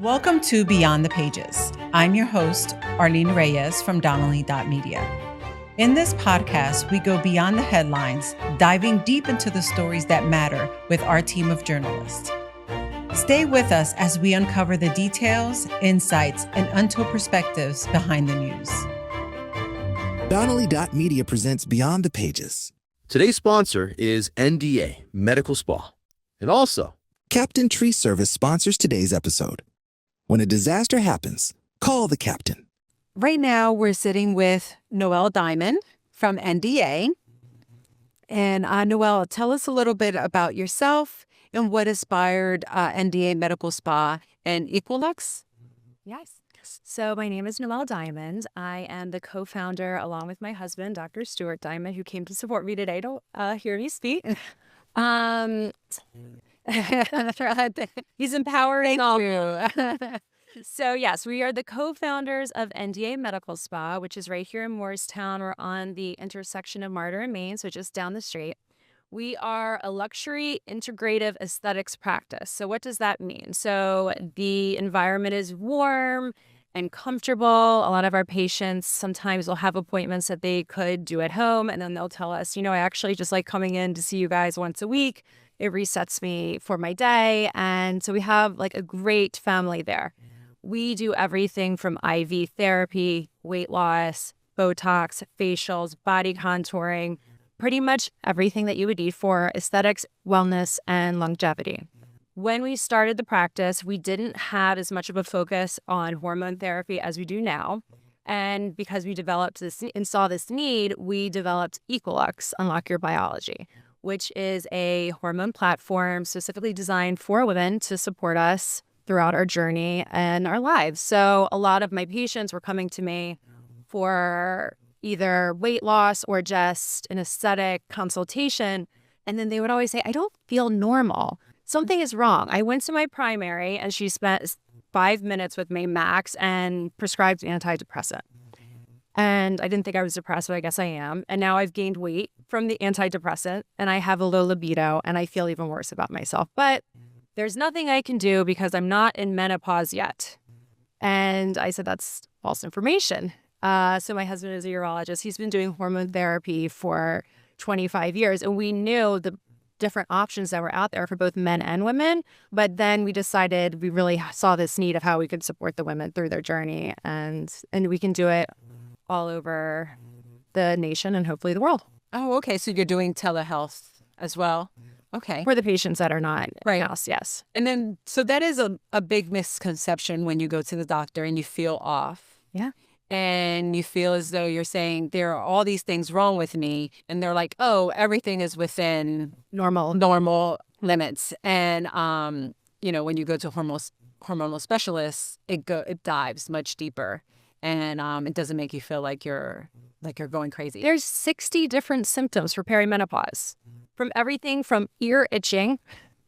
Welcome to Beyond the Pages. I'm your host, Arlene Reyes from Donnelly.media. In this podcast, we go beyond the headlines, diving deep into the stories that matter with our team of journalists. Stay with us as we uncover the details, insights, and untold perspectives behind the news. Donnelly.media presents Beyond the Pages. Today's sponsor is NDA Medical Spa. And also, Captain Tree Service sponsors today's episode. When a disaster happens, call the captain. Right now, we're sitting with Noelle Diamond from NDA. And Noelle, tell us a little bit about yourself and what inspired NDA Medical Spa and Equilux. Yes. So my name is Noelle Diamond. I am the co-founder, along with my husband, Dr. Stuart Diamond, who came to support me today to hear me speak. He's empowering all of you. So yes, we are the co-founders of NDA Medical Spa, which is right here in Moorestown. We're on the intersection of Martyr and Main, so just down the street. We are a luxury integrative aesthetics practice. So what does that mean? So the environment is warm and comfortable. A lot of our patients sometimes will have appointments that they could do at home, and then they'll tell us, I actually just like coming in to see you guys once a week. It resets me for my day. And so we have like a great family there. We do everything from IV therapy, weight loss, Botox, facials, body contouring, pretty much everything that you would need for aesthetics, wellness, and longevity. When we started the practice, we didn't have as much of a focus on hormone therapy as we do now. And because we developed this and saw this need, we developed Equilux, Unlock Your Biology, which is a hormone platform specifically designed for women to support us throughout our journey and our lives. So a lot of my patients were coming to me for either weight loss or just an aesthetic consultation. And then they would always say, I don't feel normal. Something is wrong. I went to my primary and she spent 5 minutes with me max and prescribed antidepressant. And I didn't think I was depressed, but I guess I am. And now I've gained weight from the antidepressant and I have a low libido and I feel even worse about myself. But there's nothing I can do because I'm not in menopause yet. And I said, that's false information. So my husband is a urologist. He's been doing hormone therapy for 25 years. And we knew the different options that were out there for both men and women. But then we decided we really saw this need of how we could support the women through their journey. And we can do it all over the nation and hopefully the world. Oh, okay. So you're doing telehealth as well? Okay. For the patients that are not right. House, yes. And then, so that is a big misconception when you go to the doctor and you feel off. Yeah. And you feel as though you're saying there are all these things wrong with me. And they're like, oh, everything is within normal limits. And, when you go to hormonal specialists, it dives much deeper. And it doesn't make you feel like you're going crazy. There's 60 different symptoms for perimenopause, from everything from ear itching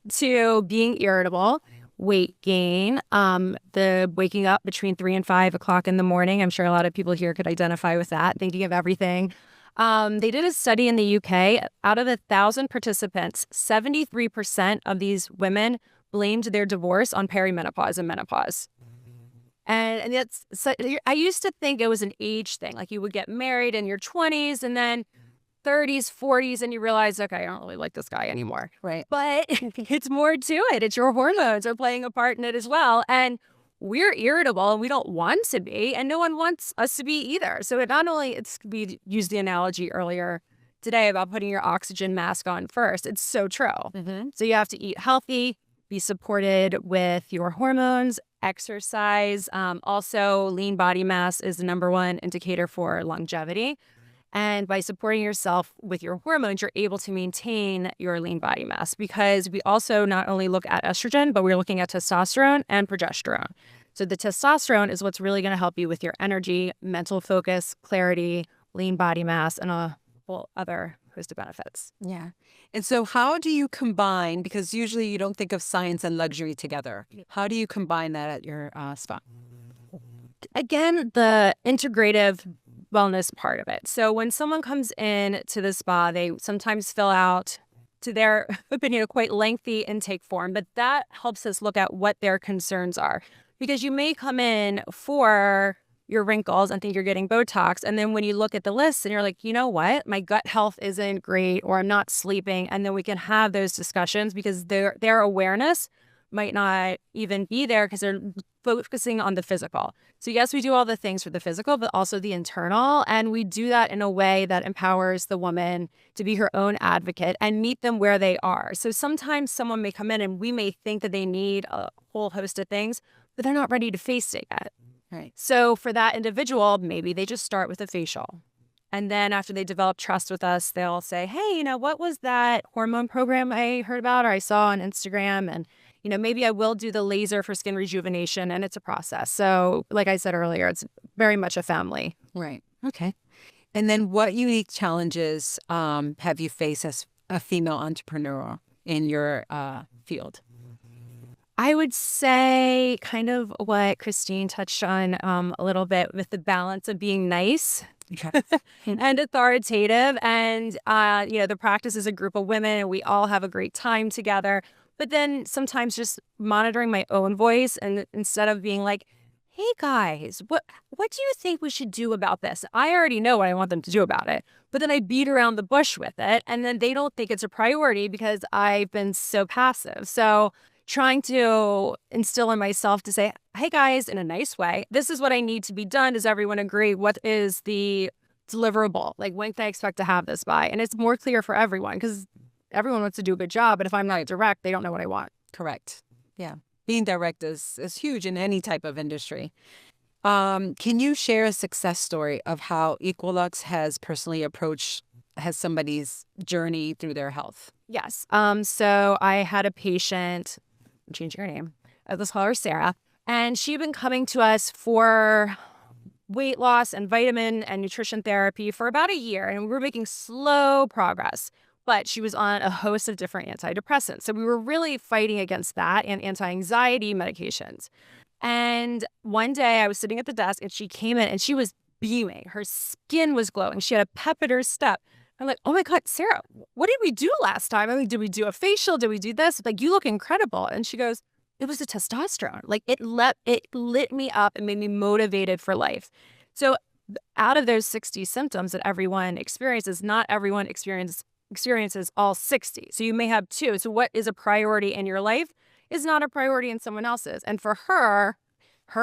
to being irritable, weight gain, the waking up between 3 and 5 o'clock in the morning. I'm sure a lot of people here could identify with that, thinking of everything. They did a study in the UK. Out of 1,000 participants, 73% of these women blamed their divorce on perimenopause and menopause. And it's, so I used to think it was an age thing. Like you would get married in your 20s and then 30s, 40s, and you realize, okay, I don't really like this guy anymore. Right. But it's more to it. It's your hormones are playing a part in it as well. And we're irritable and we don't want to be, and no one wants us to be either. So it not only, we used the analogy earlier today about putting your oxygen mask on first. It's so true. Mm-hmm. So you have to eat healthy, be supported with your hormones, exercise. Also, lean body mass is the number one indicator for longevity. And by supporting yourself with your hormones, you're able to maintain your lean body mass, because we also not only look at estrogen, but we're looking at testosterone and progesterone. So the testosterone is what's really going to help you with your energy, mental focus, clarity, lean body mass, and a whole other host of benefits. Yeah. And so how do you combine, because usually you don't think of science and luxury together. How do you combine that at your spa? Again, the integrative wellness part of it. So when someone comes in to the spa, they sometimes fill out, to their opinion, a quite lengthy intake form, but that helps us look at what their concerns are. Because you may come in for your wrinkles and think you're getting Botox. And then when you look at the list and you're like, you know what, my gut health isn't great or I'm not sleeping. And then we can have those discussions because their awareness might not even be there because they're focusing on the physical. So yes, we do all the things for the physical, but also the internal. And we do that in a way that empowers the woman to be her own advocate and meet them where they are. So sometimes someone may come in and we may think that they need a whole host of things, but they're not ready to face it yet. Right. So for that individual, maybe they just start with a facial. And then after they develop trust with us, they'll say, hey, what was that hormone program I heard about or I saw on Instagram? And, maybe I will do the laser for skin rejuvenation, and it's a process. So like I said earlier, it's very much a family. Right. Okay. And then what unique challenges have you faced as a female entrepreneur in your field? I would say kind of what Christine touched on a little bit with the balance of being nice and authoritative. And, the practice is a group of women and we all have a great time together. But then sometimes just monitoring my own voice and instead of being like, hey guys, what do you think we should do about this? I already know what I want them to do about it. But then I beat around the bush with it. And then they don't think it's a priority because I've been so passive. So trying to instill in myself to say, hey guys, in a nice way, this is what I need to be done. Does everyone agree? What is the deliverable? Like, when can I expect to have this by? And it's more clear for everyone because everyone wants to do a good job. But if I'm not direct, they don't know what I want. Correct. Yeah. Being direct is huge in any type of industry. Can you share a success story of how Equilux has personally has somebody's journey through their health? Yes. So I had a patient, I'm changing her name. Let's call her Sarah. And she'd been coming to us for weight loss and vitamin and nutrition therapy for about a year. And we were making slow progress. But she was on a host of different antidepressants. So we were really fighting against that and anti-anxiety medications. And one day I was sitting at the desk and she came in and she was beaming. Her skin was glowing. She had a pep in her step. I'm like, oh my God, Sarah, what did we do last time? I mean, did we do a facial? Did we do this? Like, you look incredible. And she goes, it was the testosterone. Like, it lit me up and made me motivated for life. So out of those 60 symptoms that everyone experiences, not everyone experiences all 60. So you may have two. So what is a priority in your life is not a priority in someone else's. And for her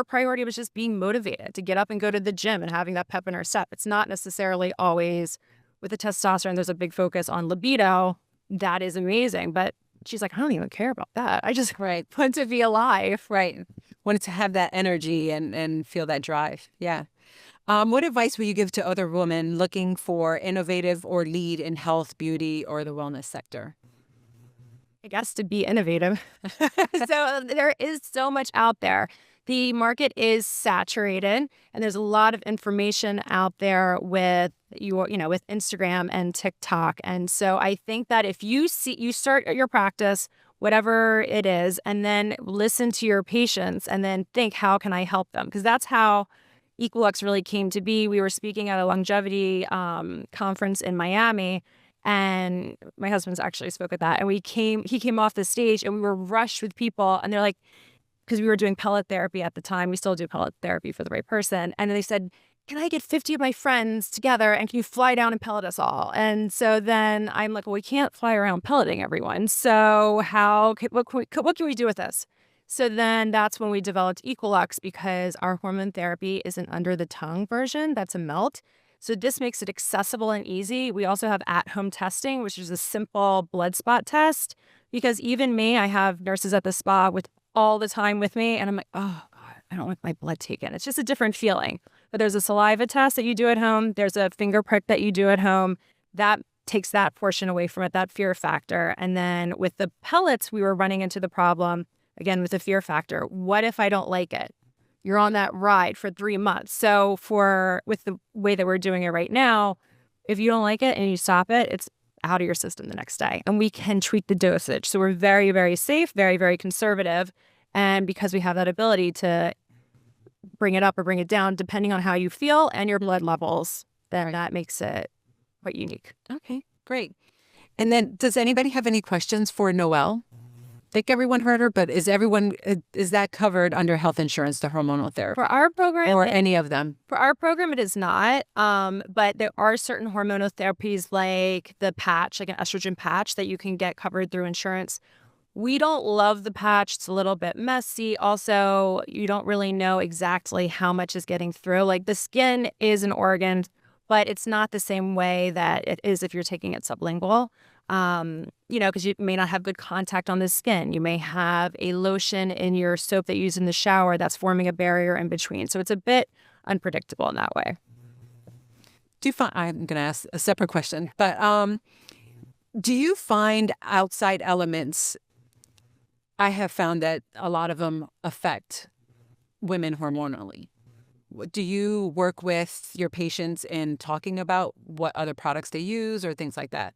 priority was just being motivated to get up and go to the gym and having that pep in her step. It's not necessarily always with the testosterone. There's a big focus on libido. That is amazing. But she's like, I don't even care about that. I just want to be alive. Right. Wanted to have that energy and feel that drive. Yeah. What advice would you give to other women looking for innovative or lead in health, beauty, or the wellness sector? I guess to be innovative. So there is so much out there. The market is saturated and there's a lot of information out there with with Instagram and TikTok. And so I think that if you start your practice, whatever it is, and then listen to your patients and then think, how can I help them? Because that's how Equilux really came to be. We were speaking at a longevity conference in Miami, and my husband's actually spoke at that. And he came off the stage, and we were rushed with people, and they're like, because we were doing pellet therapy at the time, we still do pellet therapy for the right person, and they said, can I get 50 of my friends together, and can you fly down and pellet us all? And so then I'm like, well, we can't fly around pelleting everyone. So what can we do with this? So then that's when we developed Equilux, because our hormone therapy is an under the tongue version. That's a melt. So this makes it accessible and easy. We also have at-home testing, which is a simple blood spot test, because even me, I have nurses at the spa with all the time with me. And I'm like, oh God, I don't want my blood taken. It's just a different feeling. But there's a saliva test that you do at home. There's a finger prick that you do at home. That takes that portion away from it, that fear factor. And then with the pellets, we were running into the problem again, with the fear factor. What if I don't like it? You're on that ride for 3 months. So with the way that we're doing it right now, if you don't like it and you stop it, it's out of your system the next day. And we can tweak the dosage. So we're very, very safe, very, very conservative. And because we have that ability to bring it up or bring it down, depending on how you feel and your blood levels, then that makes it quite unique. Okay, great. And then does anybody have any questions for Noelle? think everyone heard her, but is that covered under health insurance, the hormonal therapy? For our program, or any of them? For our program, it is not. But there are certain hormonal therapies like the patch, like an estrogen patch that you can get covered through insurance. We don't love the patch. It's a little bit messy. Also, you don't really know exactly how much is getting through. Like the skin is an organ, but it's not the same way that it is if you're taking it sublingual. Because you may not have good contact on the skin. You may have a lotion in your soap that you use in the shower that's forming a barrier in between. So it's a bit unpredictable in that way. I'm going to ask a separate question, but do you find outside elements? I have found that a lot of them affect women hormonally. Do you work with your patients in talking about what other products they use or things like that?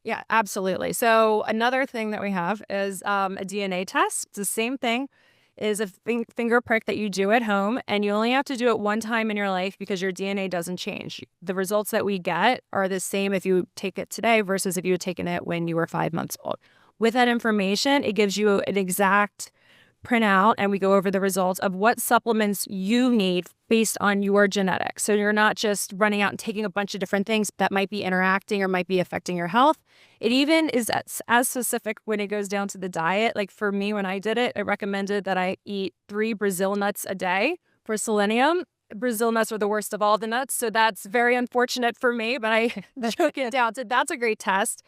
Yeah, absolutely. So another thing that we have is a DNA test. It's the same thing. It is a finger prick that you do at home, and you only have to do it one time in your life because your DNA doesn't change. The results that we get are the same if you take it today versus if you had taken it when you were 5 months old. With that information, it gives you an exact printout, and we go over the results of what supplements you need based on your genetics. So you're not just running out and taking a bunch of different things that might be interacting or might be affecting your health. It even is as specific when it goes down to the diet. Like for me, when I did it, it recommended that I eat 3 Brazil nuts a day for selenium. Brazil nuts are the worst of all the nuts, so that's very unfortunate for me, but I took it down. So that's a great test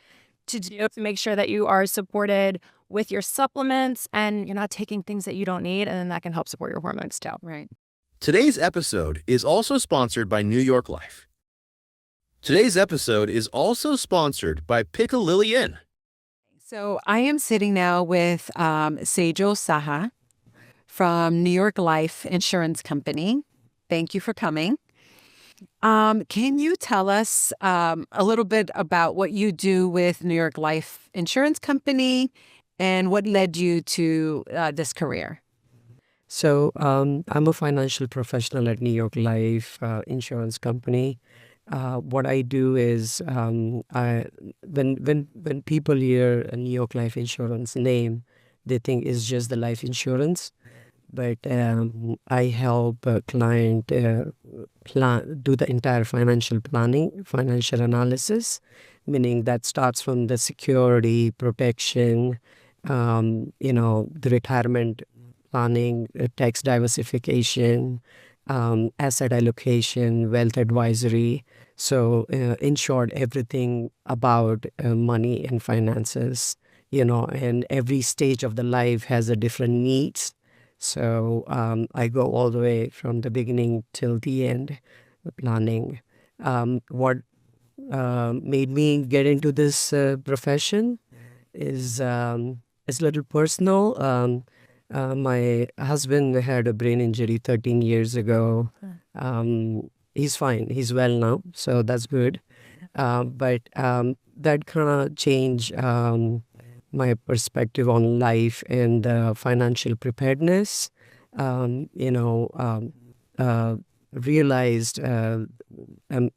to do to make sure that you are supported with your supplements and you're not taking things that you don't need, and then that can help support your hormones too. Right. Today's episode is also sponsored by New York Life. Today's episode is also sponsored by Piccadilly Inn. So I am sitting now with Sejal Shah from New York Life Insurance Company. Thank you for coming. Can you tell us a little bit about what you do with New York Life Insurance Company and what led you to this career? So I'm a financial professional at New York Life Insurance Company. What I do is when people hear a New York Life Insurance name, they think it's just the life insurance. But I help a client do the entire financial planning, financial analysis, meaning that starts from the security, protection, the retirement planning, tax diversification, asset allocation, wealth advisory. So in short, everything about money and finances, and every stage of the life has a different needs. So I go all the way from the beginning till the end, the planning. What made me get into this profession is a little personal. My husband had a brain injury 13 years ago. He's fine. He's well now, so that's good. But that kind of changed my perspective on life and financial preparedness. Realized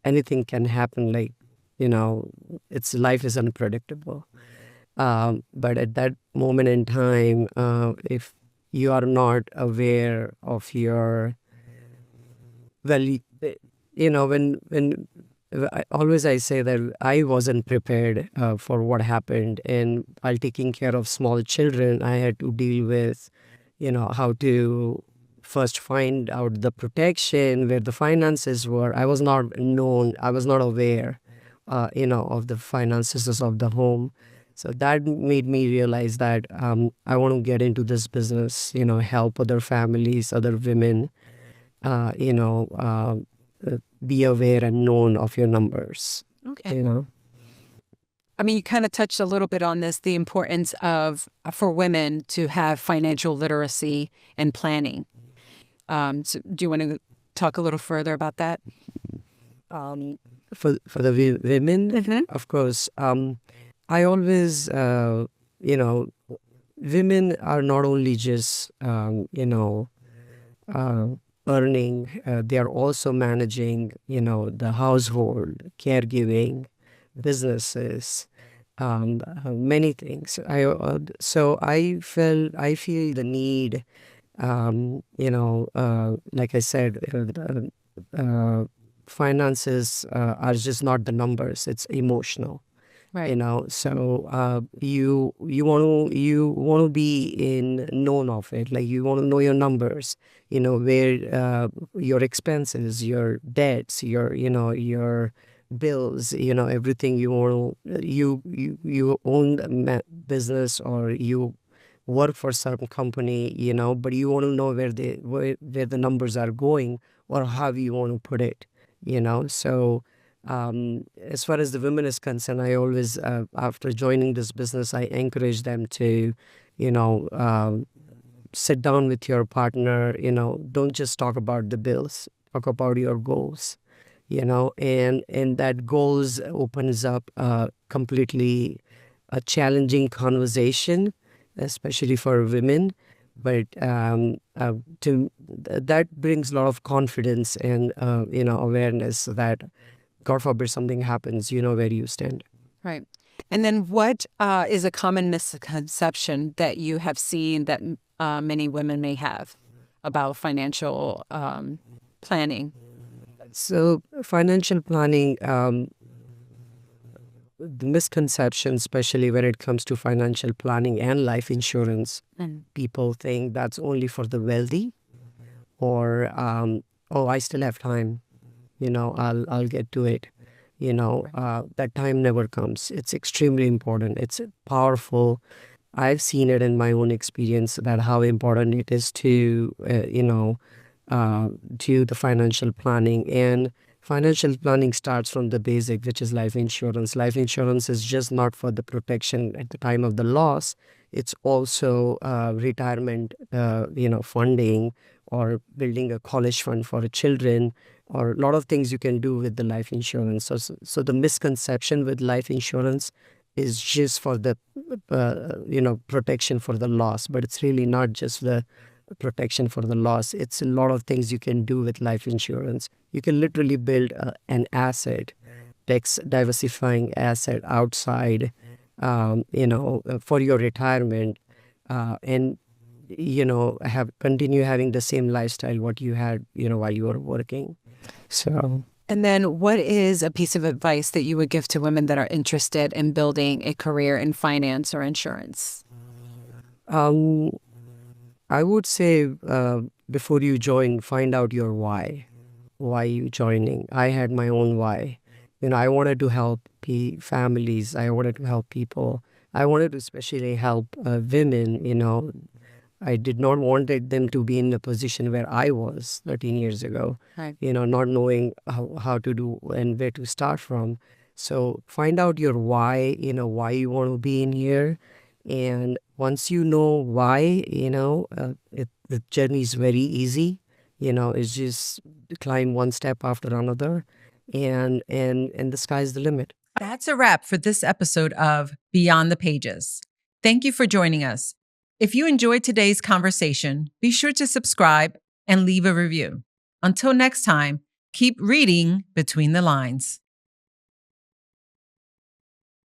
anything can happen. Life is unpredictable. But at that moment in time, if you are not aware of your, when I say that I wasn't prepared for what happened, and while taking care of small children, I had to deal with, how to first find out the protection, where the finances were. I was not aware, of the finances of the home. So that made me realize that I want to get into this business, help other families, other women, be aware and known of your numbers. Okay. I mean, you kind of touched a little bit on this, the importance for women to have financial literacy and planning. So do you want to talk a little further about that? For the women, of course, I always, women are not only just, earning, they are also managing, the household, caregiving, businesses, many things. So I feel the need, like I said, finances are just not the numbers. It's emotional. Right. So you want to be in known of it, like you want to know your numbers, where your expenses, your debts, your bills, everything. You want to you own a business, or you work for some company, but you want to know where the numbers are going, or how you want to put it. So as far as the women is concerned, I always, after joining this business, I encourage them to, you know, um, sit down with your partner. Don't just talk about the bills, talk about your goals. And that goals opens up completely a challenging conversation, especially for women. But that brings a lot of confidence and awareness that, God forbid, something happens, you know where you stand. Right. And then what is a common misconception that you have seen that many women may have about financial planning? So financial planning, the misconception, especially when it comes to financial planning and life insurance, people think that's only for the wealthy, or oh, I still have time. I'll get to it. That time never comes. It's extremely important. It's powerful. I've seen it in my own experience, that how important it is to to the financial planning. And financial planning starts from the basic, which is life insurance. Life insurance is just not for the protection at the time of the loss. It's also retirement, funding, or building a college fund for children, or a lot of things you can do with the life insurance. So the misconception with life insurance is just for the protection for the loss, but it's really not just the protection for the loss. It's a lot of things you can do with life insurance. You can literally build an asset, tax diversifying asset outside, for your retirement, and continue having the same lifestyle what you had while you were working. So. And then what is a piece of advice that you would give to women that are interested in building a career in finance or insurance? I would say, before you join, find out your why. Why you joining? I had my own why. I wanted to help families. I wanted to help people. I wanted to especially help women. I did not want them to be in the position where I was 13 years ago, Right. Not knowing how to do and where to start from. So find out your why, why you want to be in here. And once you know why, the journey is very easy. It's just climb one step after another, and the sky's the limit. That's a wrap for this episode of Beyond the Pages. Thank you for joining us. If you enjoyed today's conversation, be sure to subscribe and leave a review. Until next time, keep reading between the lines.